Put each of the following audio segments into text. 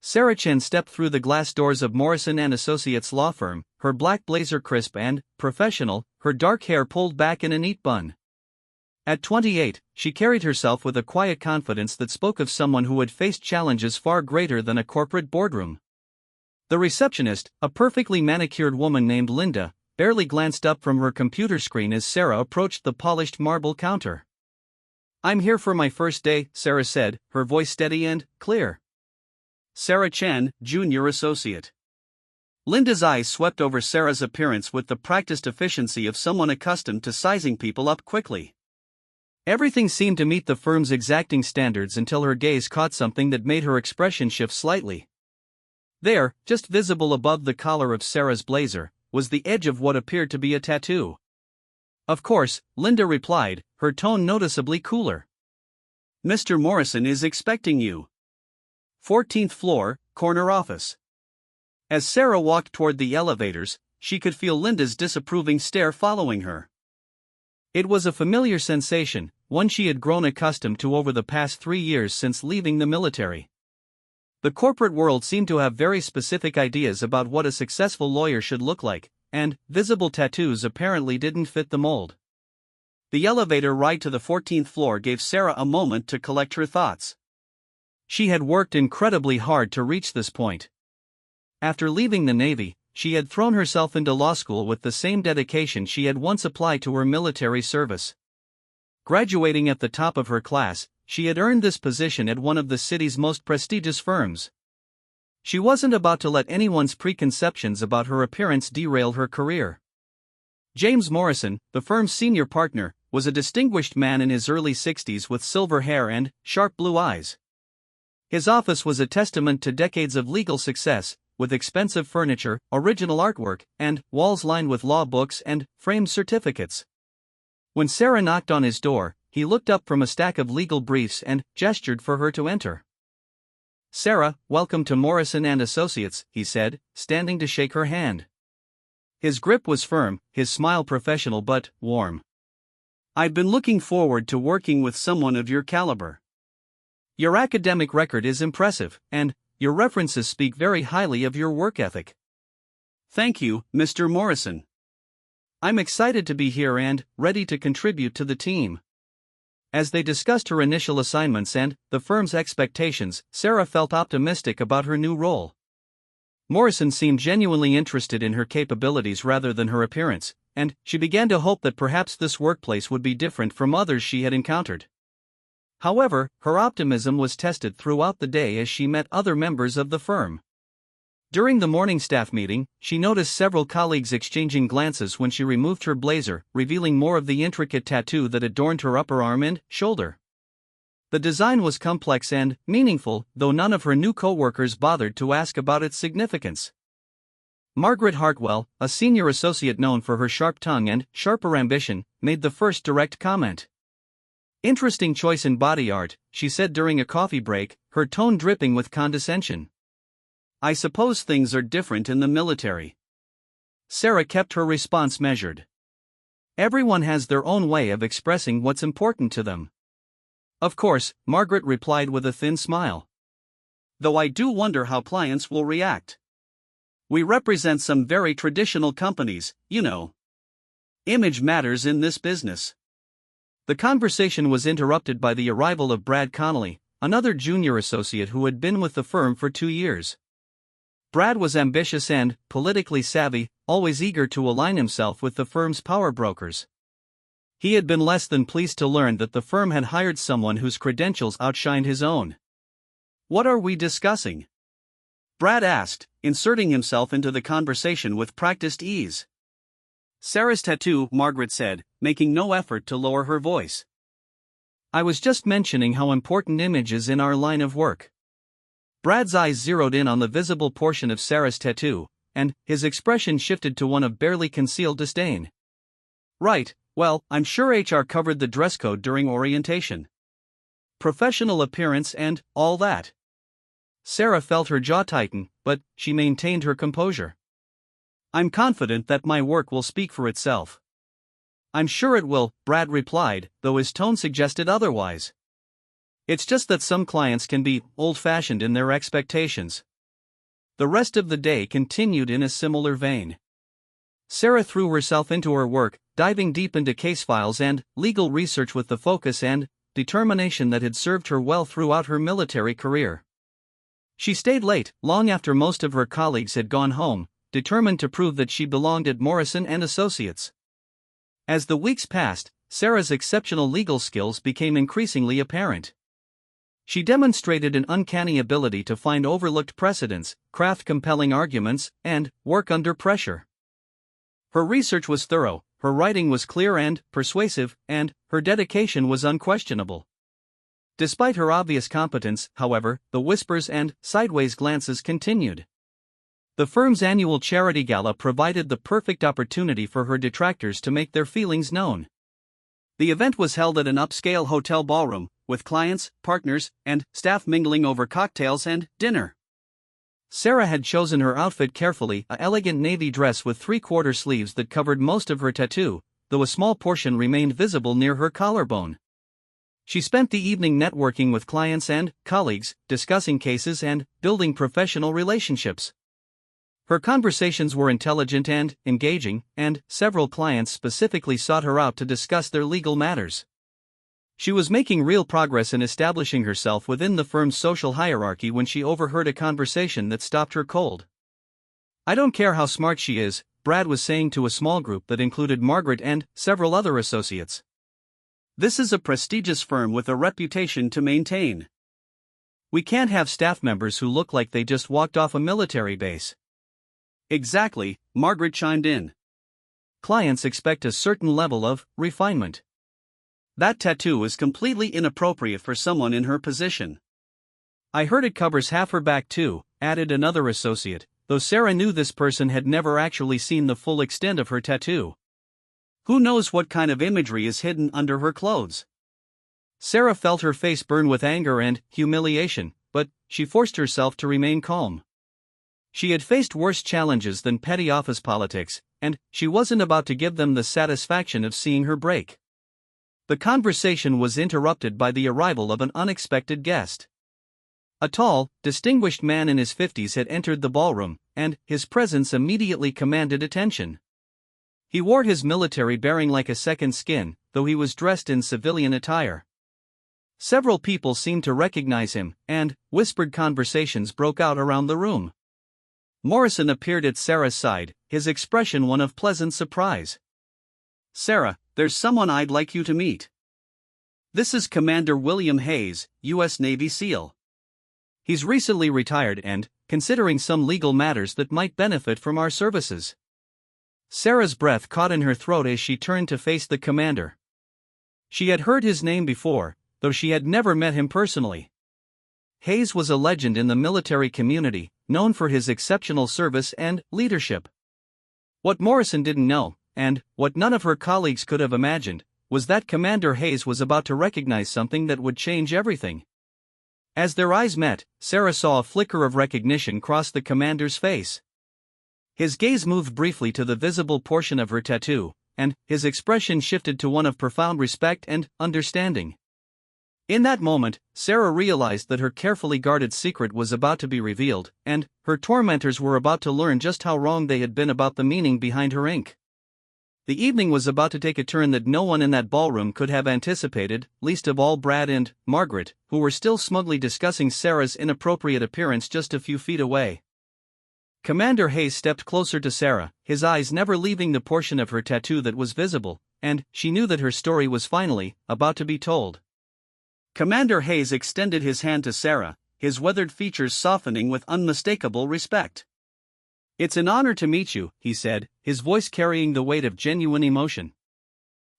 Sarah Chen stepped through the glass doors of Morrison & Associates law firm, her black blazer crisp and professional, her dark hair pulled back in a neat bun. At 28, she carried herself with a quiet confidence that spoke of someone who had faced challenges far greater than a corporate boardroom. The receptionist, a perfectly manicured woman named Linda, barely glanced up from her computer screen as Sarah approached the polished marble counter. "I'm here for my first day," Sarah said, her voice steady and clear. Sarah Chen, Junior Associate. Linda's eyes swept over Sarah's appearance with the practiced efficiency of someone accustomed to sizing people up quickly. Everything seemed to meet the firm's exacting standards until her gaze caught something that made her expression shift slightly. There, just visible above the collar of Sarah's blazer, was the edge of what appeared to be a tattoo. "Of course," Linda replied, her tone noticeably cooler. "Mr. Morrison is expecting you. 14th floor, corner office." As Sarah walked toward the elevators, she could feel Linda's disapproving stare following her. It was a familiar sensation, one she had grown accustomed to over the past 3 years since leaving the military. The corporate world seemed to have very specific ideas about what a successful lawyer should look like, and visible tattoos apparently didn't fit the mold. The elevator ride to the 14th floor gave Sarah a moment to collect her thoughts. She had worked incredibly hard to reach this point. After leaving the Navy, she had thrown herself into law school with the same dedication she had once applied to her military service. Graduating at the top of her class, she had earned this position at one of the city's most prestigious firms. She wasn't about to let anyone's preconceptions about her appearance derail her career. James Morrison, the firm's senior partner, was a distinguished man in his early 60s with silver hair and sharp blue eyes. His office was a testament to decades of legal success, with expensive furniture, original artwork, and walls lined with law books and framed certificates. When Sarah knocked on his door, he looked up from a stack of legal briefs and gestured for her to enter. "Sarah, welcome to Morrison & Associates," he said, standing to shake her hand. His grip was firm, his smile professional but warm. "I've been looking forward to working with someone of your caliber. Your academic record is impressive, and your references speak very highly of your work ethic." "Thank you, Mr. Morrison. I'm excited to be here and ready to contribute to the team." As they discussed her initial assignments and the firm's expectations, Sarah felt optimistic about her new role. Morrison seemed genuinely interested in her capabilities rather than her appearance, and she began to hope that perhaps this workplace would be different from others she had encountered. However, her optimism was tested throughout the day as she met other members of the firm. During the morning staff meeting, she noticed several colleagues exchanging glances when she removed her blazer, revealing more of the intricate tattoo that adorned her upper arm and shoulder. The design was complex and meaningful, though none of her new co-workers bothered to ask about its significance. Margaret Hartwell, a senior associate known for her sharp tongue and sharper ambition, made the first direct comment. "Interesting choice in body art," she said during a coffee break, her tone dripping with condescension. "I suppose things are different in the military." Sarah kept her response measured. "Everyone has their own way of expressing what's important to them." "Of course," Margaret replied with a thin smile. "Though I do wonder how clients will react. We represent some very traditional companies, you know. Image matters in this business." The conversation was interrupted by the arrival of Brad Connolly, another junior associate who had been with the firm for 2 years. Brad was ambitious and politically savvy, always eager to align himself with the firm's power brokers. He had been less than pleased to learn that the firm had hired someone whose credentials outshined his own. "What are we discussing?" Brad asked, inserting himself into the conversation with practiced ease. "Sarah's tattoo," Margaret said, making no effort to lower her voice. "I was just mentioning how important image is in our line of work." Brad's eyes zeroed in on the visible portion of Sarah's tattoo, and his expression shifted to one of barely concealed disdain. "Right, well, I'm sure HR covered the dress code during orientation. Professional appearance and all that." Sarah felt her jaw tighten, but she maintained her composure. "I'm confident that my work will speak for itself." "I'm sure it will," Brad replied, though his tone suggested otherwise. "It's just that some clients can be old-fashioned in their expectations." The rest of the day continued in a similar vein. Sarah threw herself into her work, diving deep into case files and legal research with the focus and determination that had served her well throughout her military career. She stayed late, long after most of her colleagues had gone home, determined to prove that she belonged at Morrison & Associates. As the weeks passed, Sarah's exceptional legal skills became increasingly apparent. She demonstrated an uncanny ability to find overlooked precedents, craft compelling arguments, and work under pressure. Her research was thorough, her writing was clear and persuasive, and her dedication was unquestionable. Despite her obvious competence, however, the whispers and sideways glances continued. The firm's annual charity gala provided the perfect opportunity for her detractors to make their feelings known. The event was held at an upscale hotel ballroom, with clients, partners, and staff mingling over cocktails and dinner. Sarah had chosen her outfit carefully, an elegant navy dress with three-quarter sleeves that covered most of her tattoo, though a small portion remained visible near her collarbone. She spent the evening networking with clients and colleagues, discussing cases and building professional relationships. Her conversations were intelligent and engaging, and several clients specifically sought her out to discuss their legal matters. She was making real progress in establishing herself within the firm's social hierarchy when she overheard a conversation that stopped her cold. "I don't care how smart she is," Brad was saying to a small group that included Margaret and several other associates. "This is a prestigious firm with a reputation to maintain. We can't have staff members who look like they just walked off a military base." "Exactly," Margaret chimed in. "Clients expect a certain level of refinement. That tattoo is completely inappropriate for someone in her position." "I heard it covers half her back too," added another associate, though Sarah knew this person had never actually seen the full extent of her tattoo. Who knows what kind of imagery is hidden under her clothes? Sarah felt her face burn with anger and humiliation, but she forced herself to remain calm. She had faced worse challenges than petty office politics, and she wasn't about to give them the satisfaction of seeing her break. The conversation was interrupted by the arrival of an unexpected guest. A tall, distinguished man in his 50s had entered the ballroom, and his presence immediately commanded attention. He wore his military bearing like a second skin, though he was dressed in civilian attire. Several people seemed to recognize him, and whispered conversations broke out around the room. Morrison appeared at Sarah's side, his expression one of pleasant surprise. "Sarah, there's someone I'd like you to meet. This is Commander William Hayes, U.S. Navy SEAL. He's recently retired and considering some legal matters that might benefit from our services." Sarah's breath caught in her throat as she turned to face the commander. She had heard his name before, though she had never met him personally. Hayes was a legend in the military community, known for his exceptional service and leadership. What Morrison didn't know, and what none of her colleagues could have imagined, was that Commander Hayes was about to recognize something that would change everything. As their eyes met, Sarah saw a flicker of recognition cross the commander's face. His gaze moved briefly to the visible portion of her tattoo, and his expression shifted to one of profound respect and understanding. In that moment, Sarah realized that her carefully guarded secret was about to be revealed, and her tormentors were about to learn just how wrong they had been about the meaning behind her ink. The evening was about to take a turn that no one in that ballroom could have anticipated, least of all Brad and Margaret, who were still smugly discussing Sarah's inappropriate appearance just a few feet away. Commander Hayes stepped closer to Sarah, his eyes never leaving the portion of her tattoo that was visible, and she knew that her story was finally about to be told. Commander Hayes extended his hand to Sarah, his weathered features softening with unmistakable respect. "It's an honor to meet you," he said, his voice carrying the weight of genuine emotion.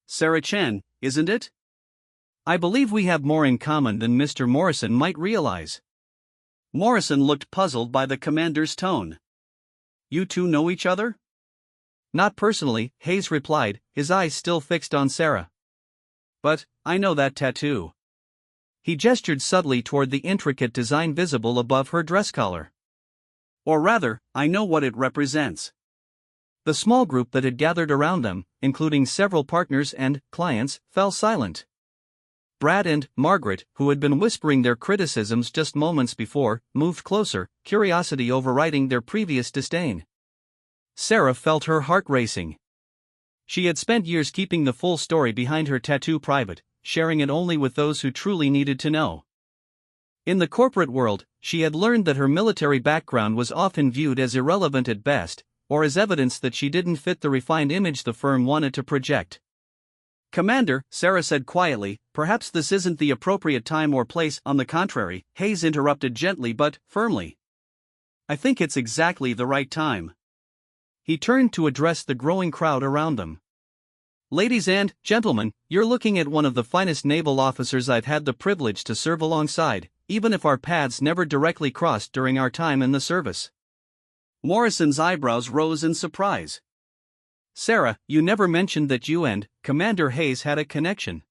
"Sarah Chen, isn't it? I believe we have more in common than Mr. Morrison might realize." Morrison looked puzzled by the commander's tone. "You two know each other?" "Not personally," Hayes replied, his eyes still fixed on Sarah. "But I know that tattoo." He gestured subtly toward the intricate design visible above her dress collar. "Or rather, I know what it represents." The small group that had gathered around them, including several partners and clients, fell silent. Brad and Margaret, who had been whispering their criticisms just moments before, moved closer, curiosity overriding their previous disdain. Sarah felt her heart racing. She had spent years keeping the full story behind her tattoo private, sharing it only with those who truly needed to know. In the corporate world, she had learned that her military background was often viewed as irrelevant at best, or as evidence that she didn't fit the refined image the firm wanted to project. "Commander," Sarah said quietly, "perhaps this isn't the appropriate time or place." "On the contrary," Hayes interrupted gently but firmly. "I think it's exactly the right time." He turned to address the growing crowd around them. "Ladies and gentlemen, you're looking at one of the finest naval officers I've had the privilege to serve alongside, even if our paths never directly crossed during our time in the service." Morrison's eyebrows rose in surprise. "Sarah, you never mentioned that you and Commander Hayes had a connection."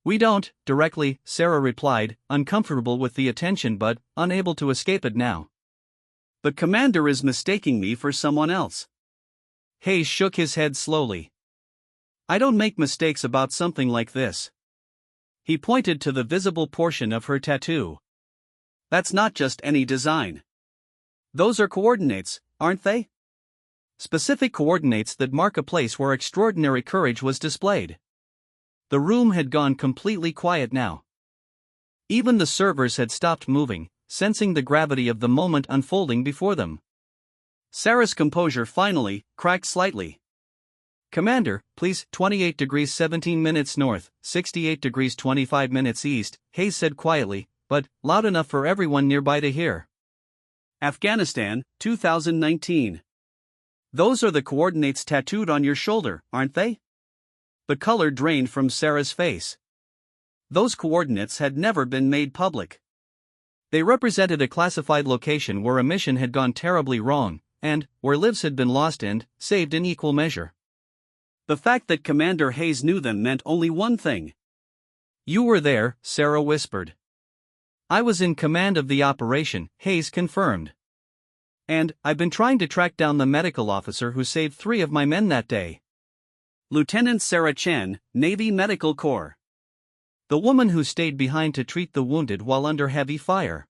"We don't, directly," Sarah replied, uncomfortable with the attention but unable to escape it now. "The commander is mistaking me for someone else." Hayes shook his head slowly. "I don't make mistakes about something like this." He pointed to the visible portion of her tattoo. "That's not just any design. Those are coordinates, aren't they? Specific coordinates that mark a place where extraordinary courage was displayed." The room had gone completely quiet now. Even the servers had stopped moving, sensing the gravity of the moment unfolding before them. Sarah's composure finally cracked slightly. "Commander, please, 28 degrees 17 minutes north, 68 degrees 25 minutes east," Hayes said quietly, but loud enough for everyone nearby to hear. "Afghanistan, 2019. Those are the coordinates tattooed on your shoulder, aren't they?" The color drained from Sarah's face. Those coordinates had never been made public. They represented a classified location where a mission had gone terribly wrong, and where lives had been lost and saved in equal measure. The fact that Commander Hayes knew them meant only one thing. "You were there," Sarah whispered. "I was in command of the operation," Hayes confirmed. "And I've been trying to track down the medical officer who saved 3 of my men that day." Lieutenant Sarah Chen, Navy Medical Corps. The woman who stayed behind to treat the wounded while under heavy fire.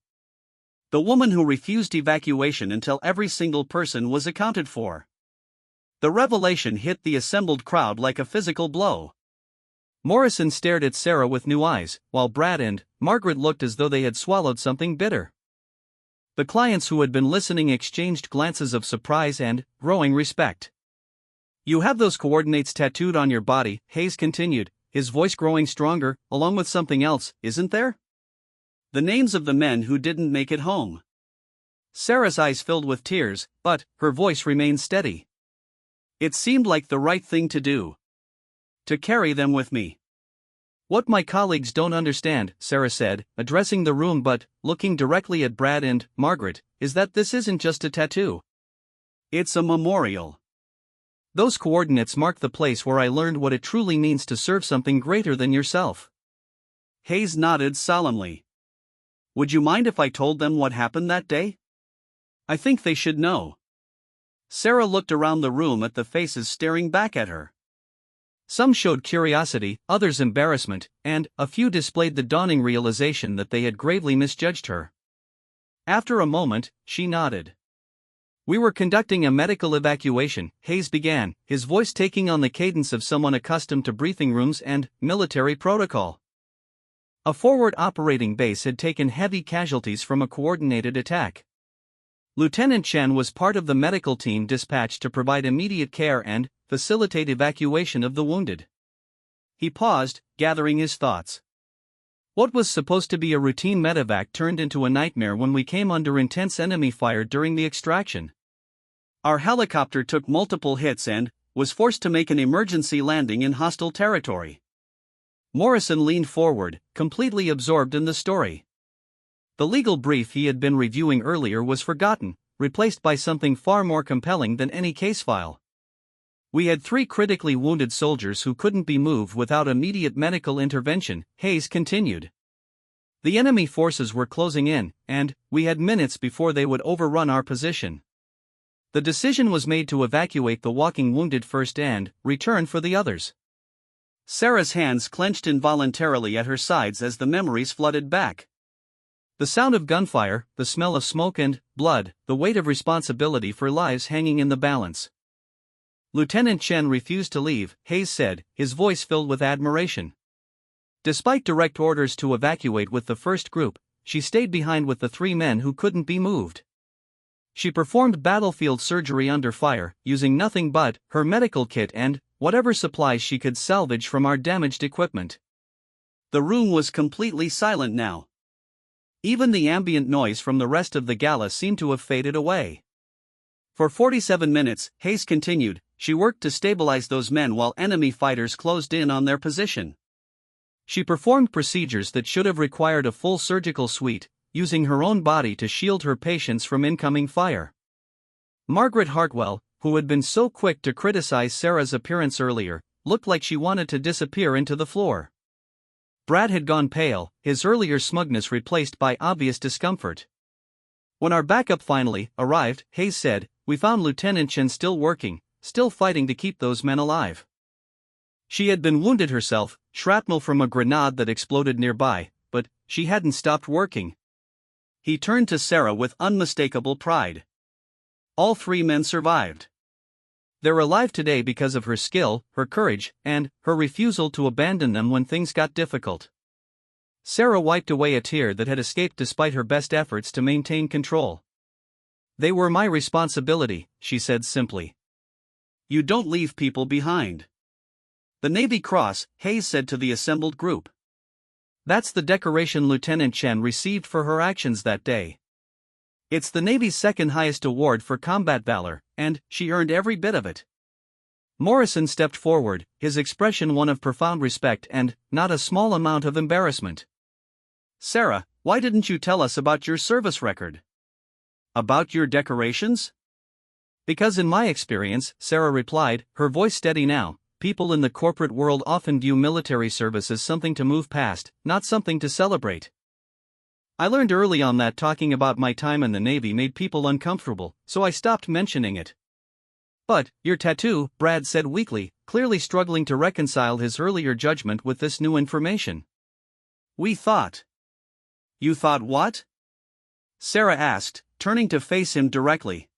The woman who refused evacuation until every single person was accounted for. The revelation hit the assembled crowd like a physical blow. Morrison stared at Sarah with new eyes, while Brad and Margaret looked as though they had swallowed something bitter. The clients who had been listening exchanged glances of surprise and growing respect. "You have those coordinates tattooed on your body," Hayes continued, his voice growing stronger, "along with something else, isn't there? The names of the men who didn't make it home." Sarah's eyes filled with tears, but her voice remained steady. "It seemed like the right thing to do. To carry them with me." "What my colleagues don't understand," Sarah said, addressing the room but looking directly at Brad and Margaret, "is that this isn't just a tattoo. It's a memorial. Those coordinates mark the place where I learned what it truly means to serve something greater than yourself." Hayes nodded solemnly. "Would you mind if I told them what happened that day? I think they should know." Sarah looked around the room at the faces staring back at her. Some showed curiosity, others embarrassment, and a few displayed the dawning realization that they had gravely misjudged her. After a moment, she nodded. "We were conducting a medical evacuation," Hayes began, his voice taking on the cadence of someone accustomed to briefing rooms and military protocol. A forward operating base had taken heavy casualties from a coordinated attack. Lieutenant Chen was part of the medical team dispatched to provide immediate care and facilitate evacuation of the wounded. He paused, gathering his thoughts. What was supposed to be a routine medevac turned into a nightmare when we came under intense enemy fire during the extraction. Our helicopter took multiple hits and was forced to make an emergency landing in hostile territory. Morrison leaned forward, completely absorbed in the story. The legal brief he had been reviewing earlier was forgotten, replaced by something far more compelling than any case file. "We had 3 critically wounded soldiers who couldn't be moved without immediate medical intervention," Hayes continued. "The enemy forces were closing in, and we had minutes before they would overrun our position. The decision was made to evacuate the walking wounded first and return for the others." Sarah's hands clenched involuntarily at her sides as the memories flooded back. The sound of gunfire, the smell of smoke and blood, the weight of responsibility for lives hanging in the balance. Lieutenant Chen refused to leave, Hayes said, his voice filled with admiration. Despite direct orders to evacuate with the first group, she stayed behind with the 3 men who couldn't be moved. She performed battlefield surgery under fire, using nothing but her medical kit and whatever supplies she could salvage from our damaged equipment. The room was completely silent now. Even the ambient noise from the rest of the gala seemed to have faded away. For 47 minutes, Hayes continued, she worked to stabilize those men while enemy fighters closed in on their position. She performed procedures that should have required a full surgical suite, using her own body to shield her patients from incoming fire. Margaret Hartwell, who had been so quick to criticize Sarah's appearance earlier, looked like she wanted to disappear into the floor. Brad had gone pale, his earlier smugness replaced by obvious discomfort. When our backup finally arrived, Hayes said, we found Lieutenant Chen still working, still fighting to keep those men alive. She had been wounded herself, shrapnel from a grenade that exploded nearby, but she hadn't stopped working. He turned to Sarah with unmistakable pride. All 3 men survived. They're alive today because of her skill, her courage, and her refusal to abandon them when things got difficult. Sarah wiped away a tear that had escaped despite her best efforts to maintain control. They were my responsibility, she said simply. You don't leave people behind. The Navy Cross, Hayes said to the assembled group. That's the decoration Lieutenant Chen received for her actions that day. It's the Navy's 2nd highest award for combat valor, and she earned every bit of it. Morrison stepped forward, his expression one of profound respect and not a small amount of embarrassment. Sarah, why didn't you tell us about your service record? About your decorations? Because in my experience, Sarah replied, her voice steady now, people in the corporate world often view military service as something to move past, not something to celebrate. I learned early on that talking about my time in the Navy made people uncomfortable, so I stopped mentioning it. But, your tattoo, Brad said weakly, clearly struggling to reconcile his earlier judgment with this new information. We thought. You thought what? Sarah asked, turning to face him directly.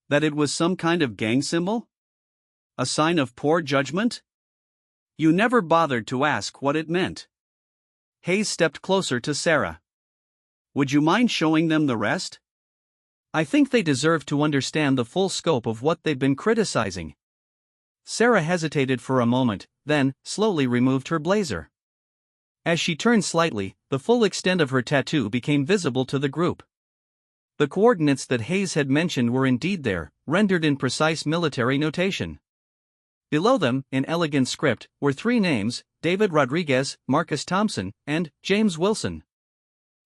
That it was some kind of gang symbol? A sign of poor judgment? You never bothered to ask what it meant. Hayes stepped closer to Sarah. Would you mind showing them the rest? I think they deserve to understand the full scope of what they've been criticizing. Sarah hesitated for a moment, then slowly removed her blazer. As she turned slightly, the full extent of her tattoo became visible to the group. The coordinates that Hayes had mentioned were indeed there, rendered in precise military notation. Below them, in elegant script, were 3 names, David Rodriguez, Marcus Thompson, and James Wilson.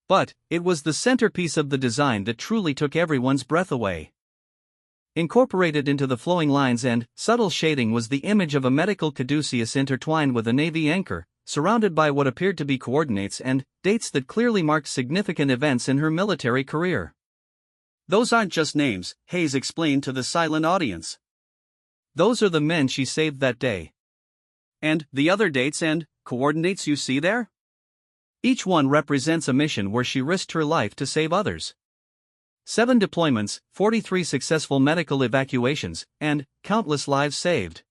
But it was the centerpiece of the design that truly took everyone's breath away. Incorporated into the flowing lines and subtle shading was the image of a medical caduceus intertwined with a Navy anchor, surrounded by what appeared to be coordinates and dates that clearly marked significant events in her military career. Those aren't just names, Hayes explained to the silent audience. Those are the men she saved that day. And the other dates and coordinates you see there? Each one represents a mission where she risked her life to save others. 7 deployments, 43 successful medical evacuations, and countless lives saved.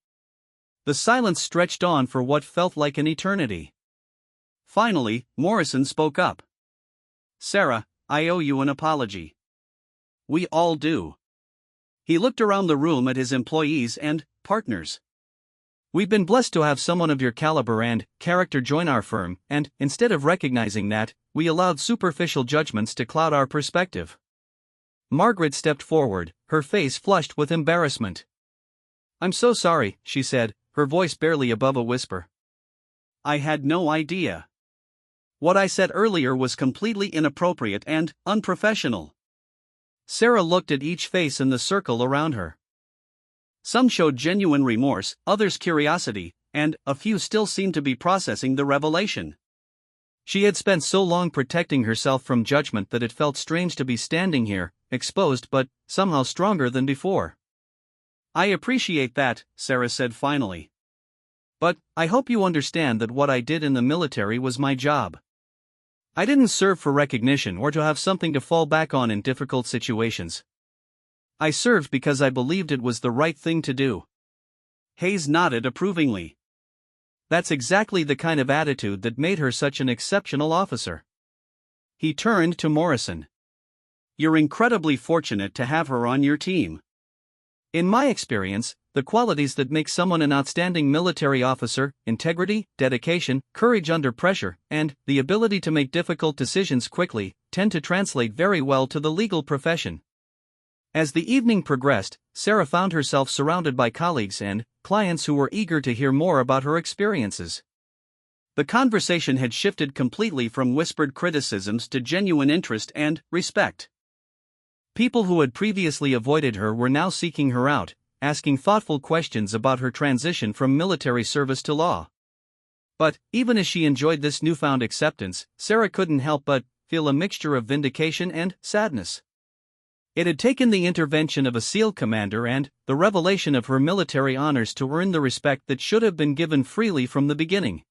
The silence stretched on for what felt like an eternity. Finally, Morrison spoke up. Sarah, I owe you an apology. We all do. He looked around the room at his employees and partners. We've been blessed to have someone of your caliber and character join our firm, and, instead of recognizing that, we allowed superficial judgments to cloud our perspective. Margaret stepped forward, her face flushed with embarrassment. I'm so sorry, she said, her voice barely above a whisper. I had no idea. What I said earlier was completely inappropriate and unprofessional. Sarah looked at each face in the circle around her. Some showed genuine remorse, others curiosity, and a few still seemed to be processing the revelation. She had spent so long protecting herself from judgment that it felt strange to be standing here, exposed but somehow stronger than before. I appreciate that, Sarah said finally. But I hope you understand that what I did in the military was my job. I didn't serve for recognition or to have something to fall back on in difficult situations. I served because I believed it was the right thing to do." Hayes nodded approvingly. That's exactly the kind of attitude that made her such an exceptional officer. He turned to Morrison. "You're incredibly fortunate to have her on your team. In my experience, the qualities that make someone an outstanding military officer, integrity, dedication, courage under pressure, and the ability to make difficult decisions quickly, tend to translate very well to the legal profession." As the evening progressed, Sarah found herself surrounded by colleagues and clients who were eager to hear more about her experiences. The conversation had shifted completely from whispered criticisms to genuine interest and respect. People who had previously avoided her were now seeking her out, asking thoughtful questions about her transition from military service to law. But, even as she enjoyed this newfound acceptance, Sarah couldn't help but feel a mixture of vindication and sadness. It had taken the intervention of a SEAL commander and the revelation of her military honors to earn the respect that should have been given freely from the beginning.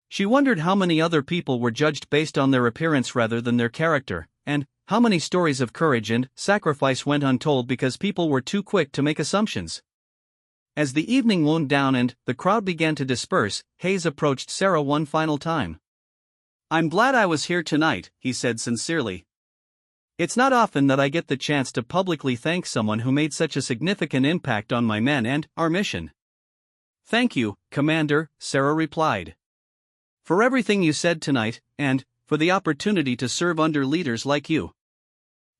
She wondered how many other people were judged based on their appearance rather than their character, and how many stories of courage and sacrifice went untold because people were too quick to make assumptions. As the evening wound down and the crowd began to disperse, Hayes approached Sarah one final time. "I'm glad I was here tonight," he said sincerely. "It's not often that I get the chance to publicly thank someone who made such a significant impact on my men and our mission." "Thank you, Commander," Sarah replied. "For everything you said tonight, and for the opportunity to serve under leaders like you."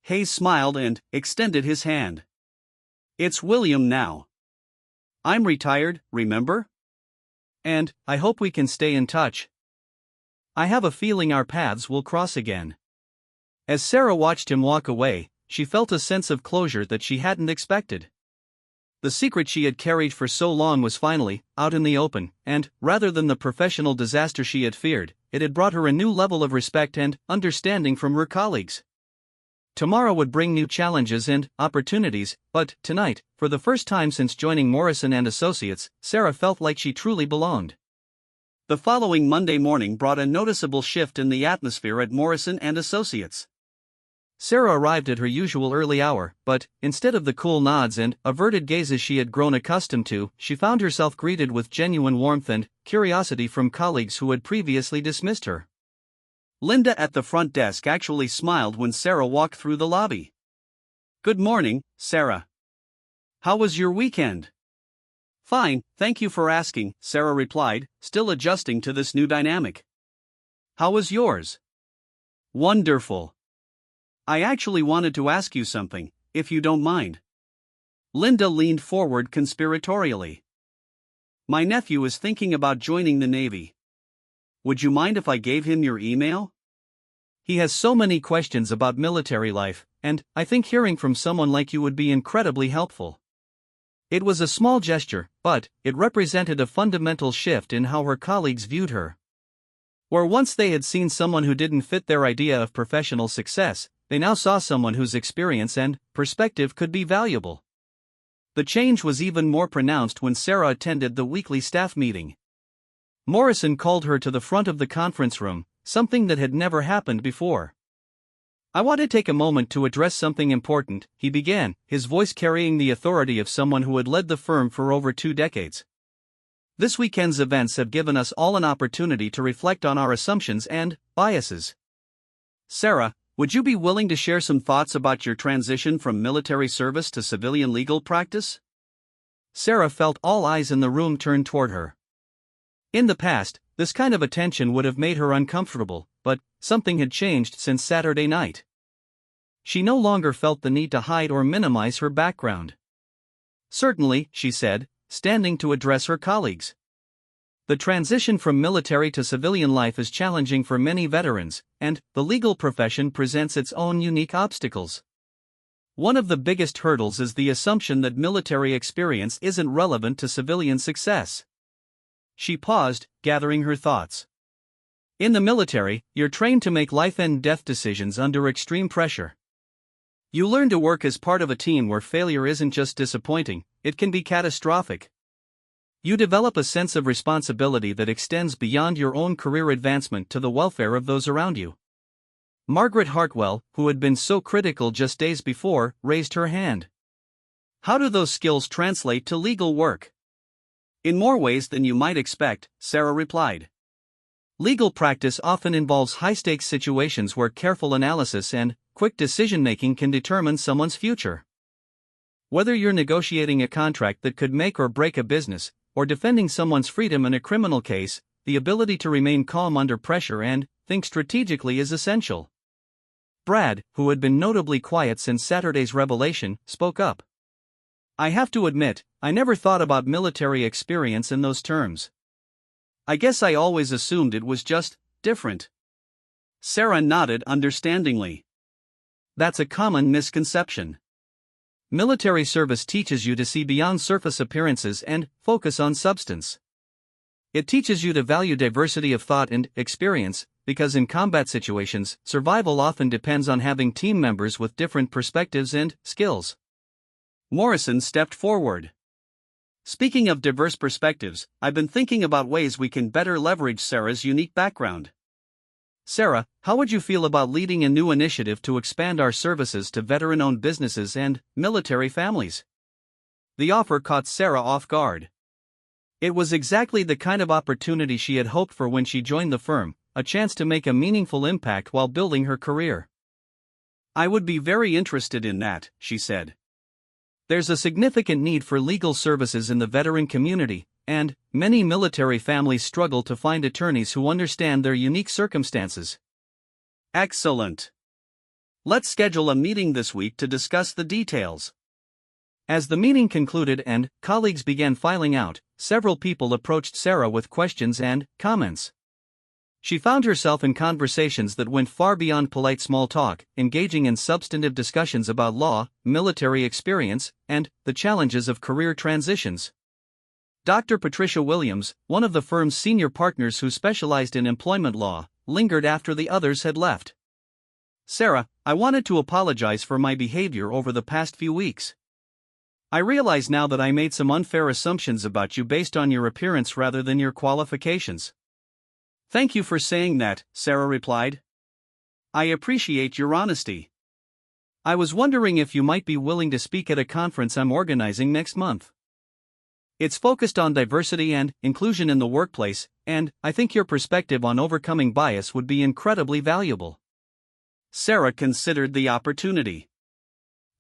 Hayes smiled and extended his hand. "It's William now. I'm retired, remember? And I hope we can stay in touch. I have a feeling our paths will cross again." As Sarah watched him walk away, she felt a sense of closure that she hadn't expected. The secret she had carried for so long was finally out in the open, and, rather than the professional disaster she had feared, it had brought her a new level of respect and understanding from her colleagues. Tomorrow would bring new challenges and opportunities, but tonight, for the first time since joining Morrison and Associates, Sarah felt like she truly belonged. The following Monday morning brought a noticeable shift in the atmosphere at Morrison and Associates. Sarah arrived at her usual early hour, but, instead of the cool nods and averted gazes she had grown accustomed to, she found herself greeted with genuine warmth and curiosity from colleagues who had previously dismissed her. Linda at the front desk actually smiled when Sarah walked through the lobby. "Good morning, Sarah. How was your weekend?" "Fine, thank you for asking," Sarah replied, still adjusting to this new dynamic. "How was yours?" "Wonderful. I actually wanted to ask you something, if you don't mind." Linda leaned forward conspiratorially. "My nephew is thinking about joining the Navy. Would you mind if I gave him your email? He has so many questions about military life, and I think hearing from someone like you would be incredibly helpful." It was a small gesture, but it represented a fundamental shift in how her colleagues viewed her. Where once they had seen someone who didn't fit their idea of professional success, they now saw someone whose experience and perspective could be valuable. The change was even more pronounced when Sarah attended the weekly staff meeting. Morrison called her to the front of the conference room, something that had never happened before. "I want to take a moment to address something important," he began, his voice carrying the authority of someone who had led the firm for over 2 decades. "This weekend's events have given us all an opportunity to reflect on our assumptions and biases. Sarah, would you be willing to share some thoughts about your transition from military service to civilian legal practice?" Sarah felt all eyes in the room turn toward her. In the past, this kind of attention would have made her uncomfortable, but something had changed since Saturday night. She no longer felt the need to hide or minimize her background. "Certainly," she said, standing to address her colleagues. "The transition from military to civilian life is challenging for many veterans, and the legal profession presents its own unique obstacles. One of the biggest hurdles is the assumption that military experience isn't relevant to civilian success." She paused, gathering her thoughts. "In the military, you're trained to make life-and-death decisions under extreme pressure. You learn to work as part of a team where failure isn't just disappointing, it can be catastrophic. You develop a sense of responsibility that extends beyond your own career advancement to the welfare of those around you. Margaret Hartwell, who had been so critical just days before, raised her hand. How do those skills translate to legal work? In more ways than you might expect, Sarah replied. Legal practice often involves high-stakes situations where careful analysis and quick decision-making can determine someone's future. Whether you're negotiating a contract that could make or break a business, or defending someone's freedom in a criminal case, the ability to remain calm under pressure and think strategically is essential. Brad, who had been notably quiet since Saturday's revelation, spoke up. I have to admit, I never thought about military experience in those terms. I guess I always assumed it was just different. Sarah nodded understandingly. That's a common misconception. Military service teaches you to see beyond surface appearances and focus on substance. It teaches you to value diversity of thought and experience, because in combat situations, survival often depends on having team members with different perspectives and skills. Morrison stepped forward. Speaking of diverse perspectives, I've been thinking about ways we can better leverage Sarah's unique background. Sarah, how would you feel about leading a new initiative to expand our services to veteran-owned businesses and military families? The offer caught Sarah off guard. It was exactly the kind of opportunity she had hoped for when she joined the firm, a chance to make a meaningful impact while building her career. I would be very interested in that, she said. There's a significant need for legal services in the veteran community, and many military families struggle to find attorneys who understand their unique circumstances. Excellent. Let's schedule a meeting this week to discuss the details. As the meeting concluded and colleagues began filing out, several people approached Sarah with questions and comments. She found herself in conversations that went far beyond polite small talk, engaging in substantive discussions about law, military experience, and the challenges of career transitions. Dr. Patricia Williams, one of the firm's senior partners who specialized in employment law, lingered after the others had left. Sarah, I wanted to apologize for my behavior over the past few weeks. I realize now that I made some unfair assumptions about you based on your appearance rather than your qualifications. Thank you for saying that, Sarah replied. I appreciate your honesty. I was wondering if you might be willing to speak at a conference I'm organizing next month. It's focused on diversity and inclusion in the workplace, and I think your perspective on overcoming bias would be incredibly valuable. Sarah considered the opportunity.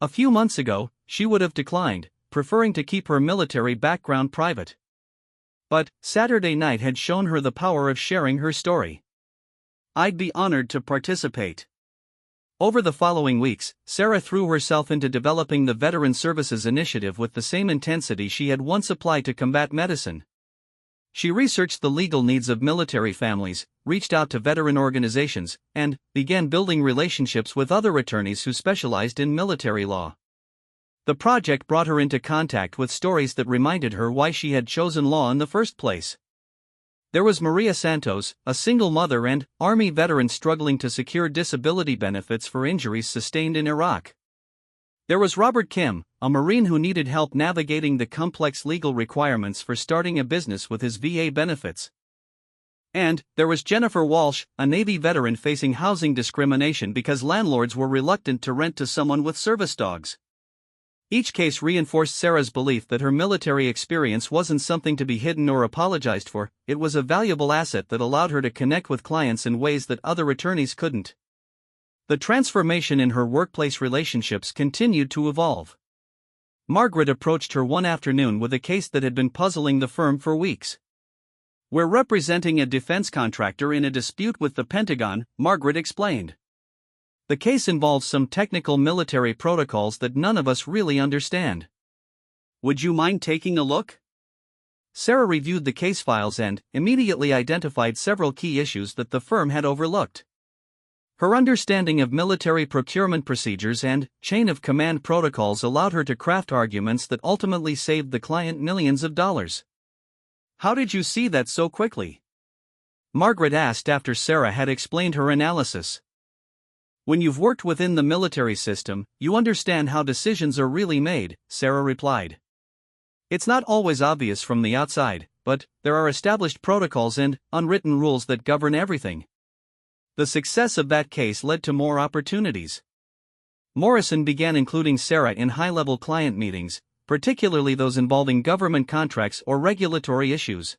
A few months ago, she would have declined, preferring to keep her military background private. But Saturday night had shown her the power of sharing her story. I'd be honored to participate. Over the following weeks, Sarah threw herself into developing the Veteran Services Initiative with the same intensity she had once applied to combat medicine. She researched the legal needs of military families, reached out to veteran organizations, and began building relationships with other attorneys who specialized in military law. The project brought her into contact with stories that reminded her why she had chosen law in the first place. There was Maria Santos, a single mother and Army veteran struggling to secure disability benefits for injuries sustained in Iraq. There was Robert Kim, a Marine who needed help navigating the complex legal requirements for starting a business with his VA benefits. And there was Jennifer Walsh, a Navy veteran facing housing discrimination because landlords were reluctant to rent to someone with service dogs. Each case reinforced Sarah's belief that her military experience wasn't something to be hidden or apologized for, it was a valuable asset that allowed her to connect with clients in ways that other attorneys couldn't. The transformation in her workplace relationships continued to evolve. Margaret approached her one afternoon with a case that had been puzzling the firm for weeks. We're representing a defense contractor in a dispute with the Pentagon, Margaret explained. The case involves some technical military protocols that none of us really understand. Would you mind taking a look? Sarah reviewed the case files and immediately identified several key issues that the firm had overlooked. Her understanding of military procurement procedures and chain of command protocols allowed her to craft arguments that ultimately saved the client millions of dollars. How did you see that so quickly? Margaret asked after Sarah had explained her analysis. When you've worked within the military system, you understand how decisions are really made, Sarah replied. It's not always obvious from the outside, but there are established protocols and unwritten rules that govern everything. The success of that case led to more opportunities. Morrison began including Sarah in high-level client meetings, particularly those involving government contracts or regulatory issues.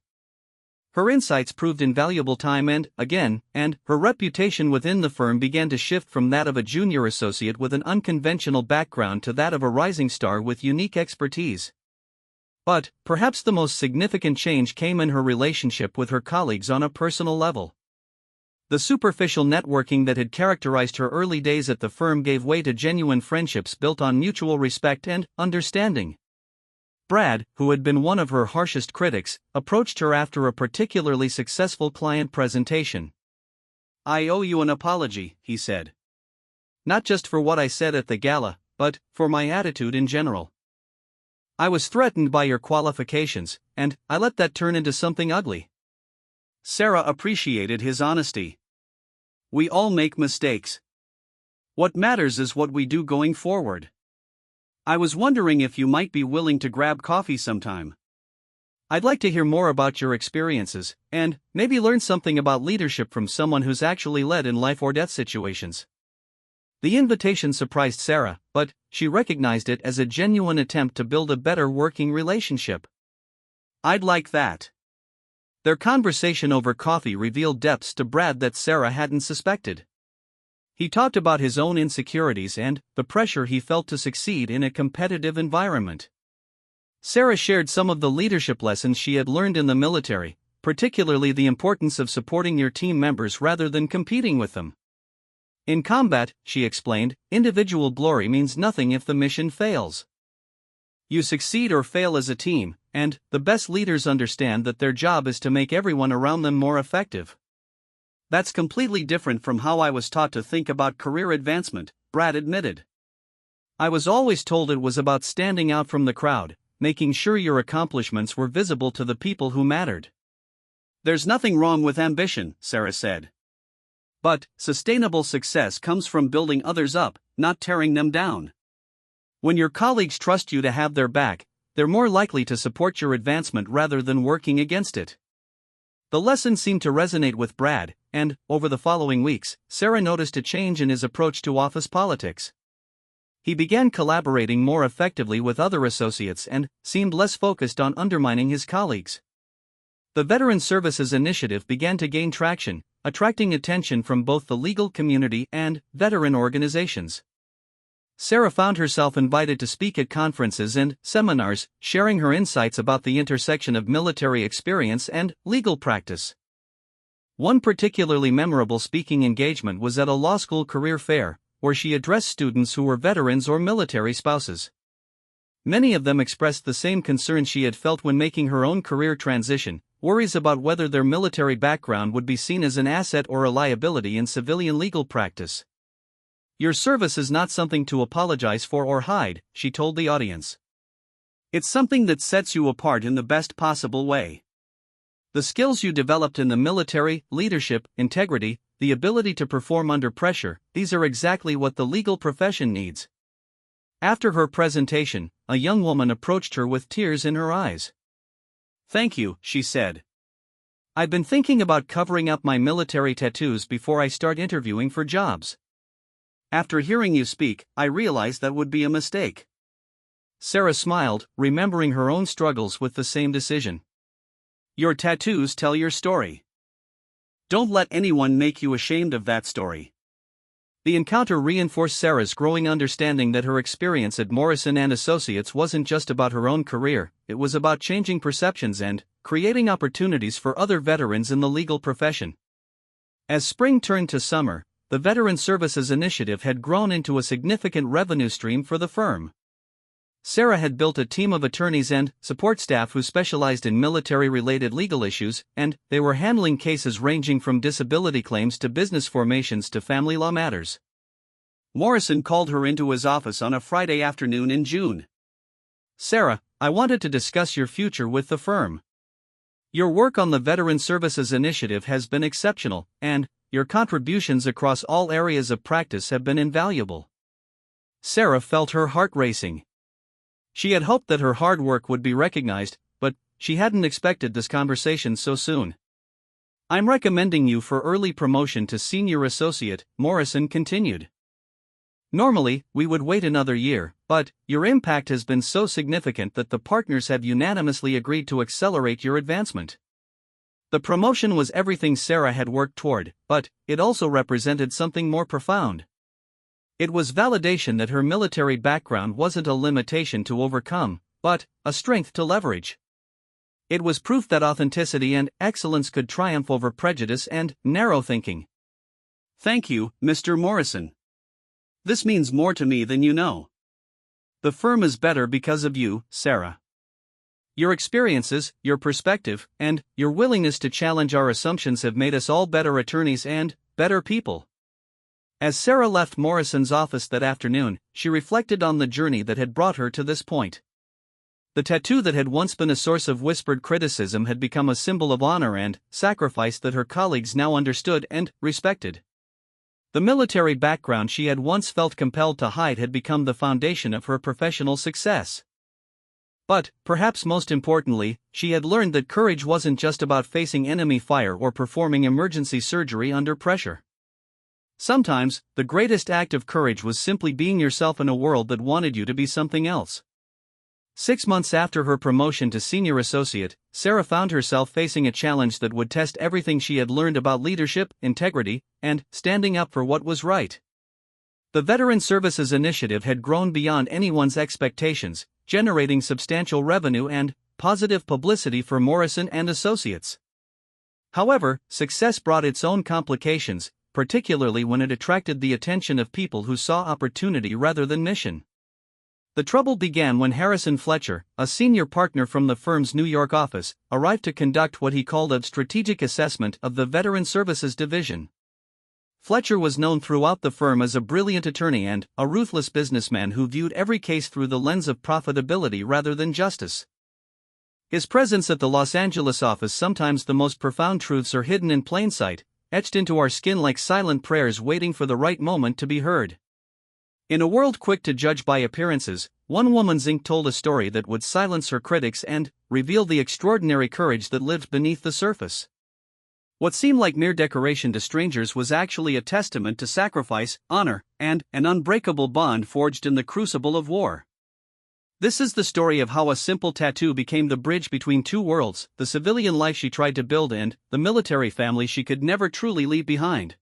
Her insights proved invaluable time and again, and her reputation within the firm began to shift from that of a junior associate with an unconventional background to that of a rising star with unique expertise. But perhaps the most significant change came in her relationship with her colleagues on a personal level. The superficial networking that had characterized her early days at the firm gave way to genuine friendships built on mutual respect and understanding. Brad, who had been one of her harshest critics, approached her after a particularly successful client presentation. "I owe you an apology," he said. "Not just for what I said at the gala, but for my attitude in general. I was threatened by your qualifications, and I let that turn into something ugly." Sarah appreciated his honesty. "We all make mistakes. What matters is what we do going forward. I was wondering if you might be willing to grab coffee sometime. I'd like to hear more about your experiences, and maybe learn something about leadership from someone who's actually led in life or death situations." The invitation surprised Sarah, but she recognized it as a genuine attempt to build a better working relationship. "I'd like that." Their conversation over coffee revealed depths to Brad that Sarah hadn't suspected. He talked about his own insecurities and the pressure he felt to succeed in a competitive environment. Sarah shared some of the leadership lessons she had learned in the military, particularly the importance of supporting your team members rather than competing with them. "In combat," she explained, "individual glory means nothing if the mission fails. You succeed or fail as a team, and the best leaders understand that their job is to make everyone around them more effective." "That's completely different from how I was taught to think about career advancement," Brad admitted. "I was always told it was about standing out from the crowd, making sure your accomplishments were visible to the people who mattered." "There's nothing wrong with ambition," Sarah said. "But sustainable success comes from building others up, not tearing them down. When your colleagues trust you to have their back, they're more likely to support your advancement rather than working against it." The lesson seemed to resonate with Brad, and, over the following weeks, Sarah noticed a change in his approach to office politics. He began collaborating more effectively with other associates and seemed less focused on undermining his colleagues. The Veteran Services Initiative began to gain traction, attracting attention from both the legal community and veteran organizations. Sarah found herself invited to speak at conferences and seminars, sharing her insights about the intersection of military experience and legal practice. One particularly memorable speaking engagement was at a law school career fair, where she addressed students who were veterans or military spouses. Many of them expressed the same concerns she had felt when making her own career transition, worries about whether their military background would be seen as an asset or a liability in civilian legal practice. "Your service is not something to apologize for or hide," she told the audience. "It's something that sets you apart in the best possible way. The skills you developed in the military, leadership, integrity, the ability to perform under pressure, these are exactly what the legal profession needs." After her presentation, a young woman approached her with tears in her eyes. "Thank you," she said. "I've been thinking about covering up my military tattoos before I start interviewing for jobs. After hearing you speak, I realized that would be a mistake." Sarah smiled, remembering her own struggles with the same decision. "Your tattoos tell your story. Don't let anyone make you ashamed of that story." The encounter reinforced Sarah's growing understanding that her experience at Morrison & Associates wasn't just about her own career, it was about changing perceptions and creating opportunities for other veterans in the legal profession. As spring turned to summer, the Veteran Services Initiative had grown into a significant revenue stream for the firm. Sarah had built a team of attorneys and support staff who specialized in military-related legal issues, and they were handling cases ranging from disability claims to business formations to family law matters. Morrison called her into his office on a Friday afternoon in June. "Sarah, I wanted to discuss your future with the firm. Your work on the Veteran Services Initiative has been exceptional, and your contributions across all areas of practice have been invaluable." Sarah felt her heart racing. She had hoped that her hard work would be recognized, but she hadn't expected this conversation so soon. "I'm recommending you for early promotion to senior associate," Morrison continued. "Normally, we would wait another year, but your impact has been so significant that the partners have unanimously agreed to accelerate your advancement." The promotion was everything Sarah had worked toward, but it also represented something more profound. It was validation that her military background wasn't a limitation to overcome, but a strength to leverage. It was proof that authenticity and excellence could triumph over prejudice and narrow thinking. "Thank you, Mr. Morrison. This means more to me than you know. The firm is better because of you, Sarah. Your experiences, your perspective, and your willingness to challenge our assumptions have made us all better attorneys and better people." As Sarah left Morrison's office that afternoon, she reflected on the journey that had brought her to this point. The tattoo that had once been a source of whispered criticism had become a symbol of honor and sacrifice that her colleagues now understood and respected. The military background she had once felt compelled to hide had become the foundation of her professional success. But, perhaps most importantly, she had learned that courage wasn't just about facing enemy fire or performing emergency surgery under pressure. Sometimes, the greatest act of courage was simply being yourself in a world that wanted you to be something else. 6 months after her promotion to senior associate, Sarah found herself facing a challenge that would test everything she had learned about leadership, integrity, and standing up for what was right. The Veteran Services Initiative had grown beyond anyone's expectations, generating substantial revenue and positive publicity for Morrison and Associates. However, success brought its own complications, particularly when it attracted the attention of people who saw opportunity rather than mission. The trouble began when Harrison Fletcher, a senior partner from the firm's New York office, arrived to conduct what he called a strategic assessment of the Veteran Services Division. Fletcher was known throughout the firm as a brilliant attorney and a ruthless businessman who viewed every case through the lens of profitability rather than justice. His presence at the Los Angeles office, sometimes the most profound truths are hidden in plain sight, etched into our skin like silent prayers waiting for the right moment to be heard. In a world quick to judge by appearances, one woman's ink told a story that would silence her critics and reveal the extraordinary courage that lived beneath the surface. What seemed like mere decoration to strangers was actually a testament to sacrifice, honor, and an unbreakable bond forged in the crucible of war. This is the story of how a simple tattoo became the bridge between two worlds, the civilian life she tried to build and the military family she could never truly leave behind.